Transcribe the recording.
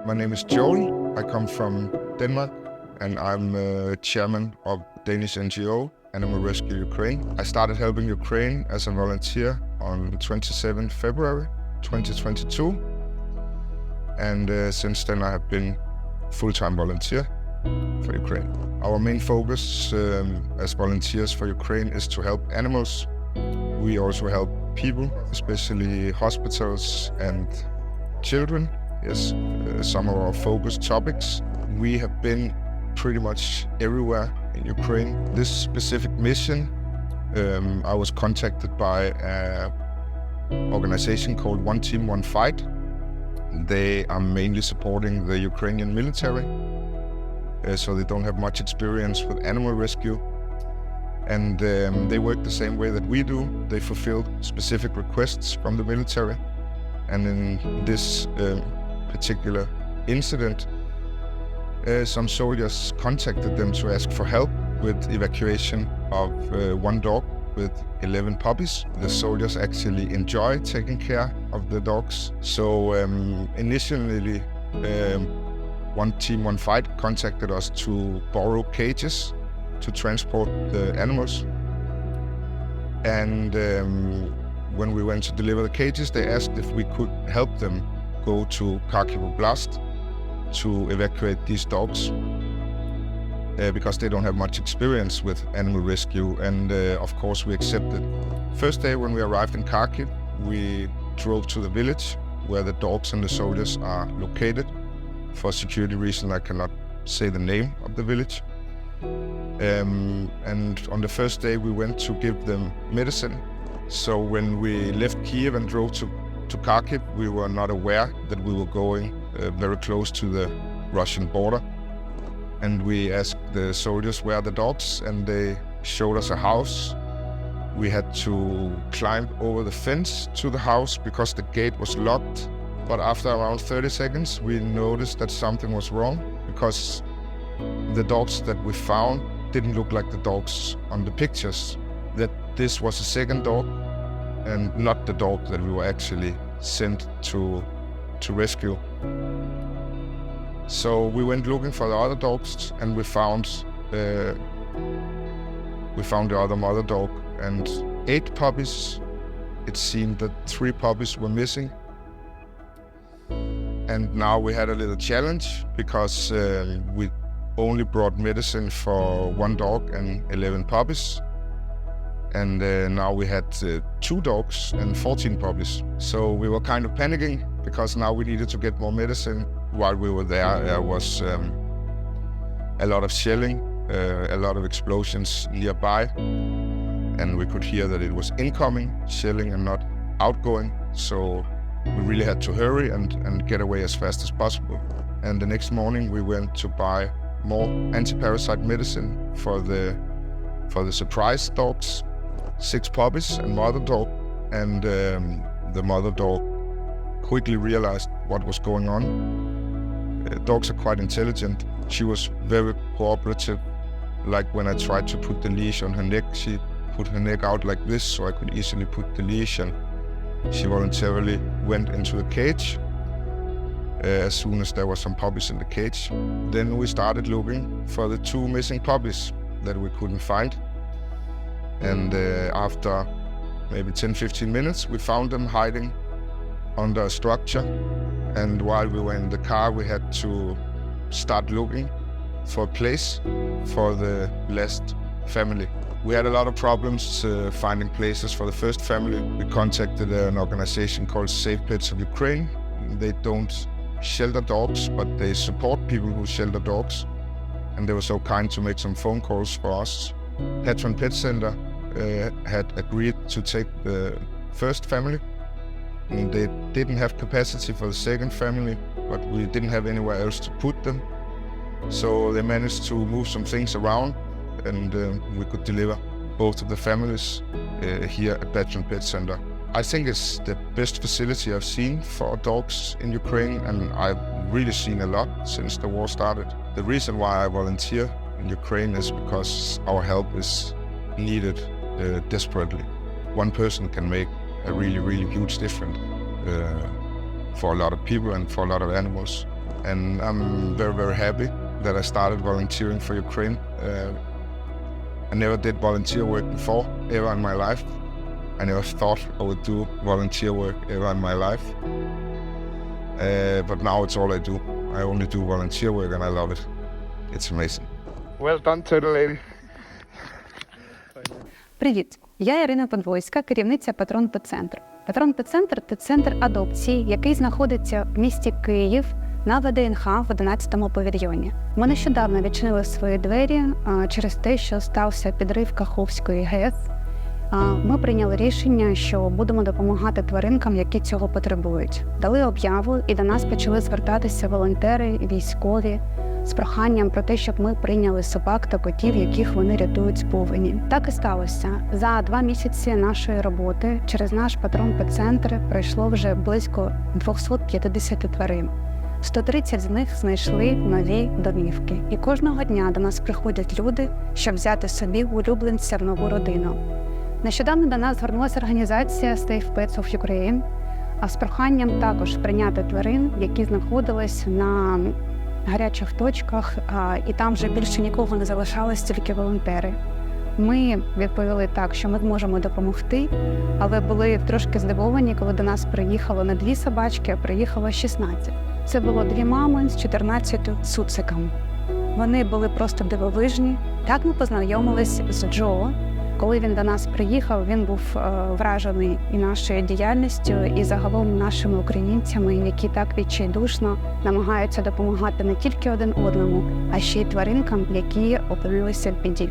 My name is Joel. I come from Denmark and I'm chairman of Danish NGO Animal Rescue Ukraine. I started helping Ukraine as a volunteer on 27 February 2022 and since then I have been full-time volunteer for Ukraine. Our main focus as volunteers for Ukraine is to help animals. We also help people, especially hospitals and children. Yes, some of our focus topics. We have been pretty much everywhere in Ukraine. This specific mission, I was contacted by an organization called One Team, One Fight. They are mainly supporting the Ukrainian military, so they don't have much experience with animal rescue. And they work the same way that we do. They fulfill specific requests from the military. And in this particular incident, some soldiers contacted them to ask for help with evacuation of one dog with 11 puppies. The soldiers actually enjoy taking care of the dogs. So initially, One Team, One Fight contacted us to borrow cages to transport the animals. And when we went to deliver the cages, they asked if we could help them go to Kharkiv Oblast to evacuate these dogs because they don't have much experience with animal rescue, and of course we accepted. First day when we arrived in Kharkiv, we drove to the village where the dogs and the soldiers are located. For security reasons I cannot say the name of the village. And on the first day we went to give them medicine. So when we left Kiev and drove to Kharkiv, we were not aware that we were going very close to the Russian border. And we asked the soldiers where are the dogs, and they showed us a house. We had to climb over the fence to the house because the gate was locked. But after around 30 seconds, we noticed that something was wrong because the dogs that we found didn't look like the dogs on the pictures. That this was a second dog and not the dog that we were actually sent to rescue. So we went looking for the other dogs and we found the other mother dog and 8 puppies. It seemed that 3 puppies were missing. And now we had a little challenge because we only brought medicine for 1 dog and 11 puppies. And now we had 2 dogs and 14 puppies. So we were kind of panicking because now we needed to get more medicine. While we were there was a lot of shelling, a lot of explosions nearby. And we could hear that it was incoming shelling and not outgoing. So we really had to hurry and get away as fast as possible. And the next morning we went to buy more anti-parasite medicine for the surprise dogs. 6 puppies and mother dog, and the mother dog quickly realized what was going on. Dogs are quite intelligent. She was very cooperative. Like when I tried to put the leash on her neck, she put her neck out like this so I could easily put the leash, and she voluntarily went into the cage as soon as there were some puppies in the cage. Then we started looking for the 2 missing puppies that we couldn't find. And after maybe 10-15 minutes, we found them hiding under a structure. And while we were in the car, we had to start looking for a place for the last family. We had a lot of problems finding places for the first family. We contacted an organization called Save Pets of Ukraine. They don't shelter dogs, but they support people who shelter dogs. And they were so kind to make some phone calls for us. Patron Pet Center had agreed to take the first family. And they didn't have capacity for the second family, but we didn't have anywhere else to put them. So they managed to move some things around, and we could deliver both of the families here at Patron Pet Center. I think it's the best facility I've seen for dogs in Ukraine, and I've really seen a lot since the war started. The reason why I volunteer in Ukraine is because our help is needed desperately. One person can make a really, really huge difference for a lot of people and for a lot of animals. And I'm very, very happy that I started volunteering for Ukraine. I never did volunteer work before, ever in my life. I never thought I would do volunteer work ever in my life. But now it's all I do. I only do volunteer work and I love it. It's amazing. Well done, turtle lady. Привіт! Я Ірина Подвойська, керівниця Патрон Пет-центру. Патрон Пет-центр – це центр адопції, який знаходиться в місті Київ на ВДНХ в 11-му павільйоні. Ми нещодавно відчинили свої двері через те, що стався підрив Каховської ГЕС. Ми прийняли рішення, що будемо допомагати тваринкам, які цього потребують. Дали об'яву і до нас почали звертатися волонтери, військові, з проханням про те, щоб ми прийняли собак та котів, яких вони рятують з повені. Так і сталося. За 2 місяці нашої роботи через наш Патрон Пет-центр пройшло вже близько 250 тварин. 130 з них знайшли нові домівки. І кожного дня до нас приходять люди, щоб взяти собі улюбленця в нову родину. Нещодавно до нас звернулася організація Safe Pets of Ukraine, з проханням також прийняти тварин, які знаходились на гарячих точках, і там вже більше нікого не залишалось, тільки волонтери. Ми відповіли так, що ми зможемо допомогти, але були трошки здивовані, коли до нас приїхало не 2 собачки, а приїхало 16. Це було 2 мами з 14 цуциками. Вони були просто дивовижні. Так ми познайомились з Джо. Коли він до нас приїхав, він був вражений і нашою діяльністю, і загалом нашими українцями, які так відчайдушно намагаються допомагати не тільки один одному, а ще й тваринкам, які опинилися в біді.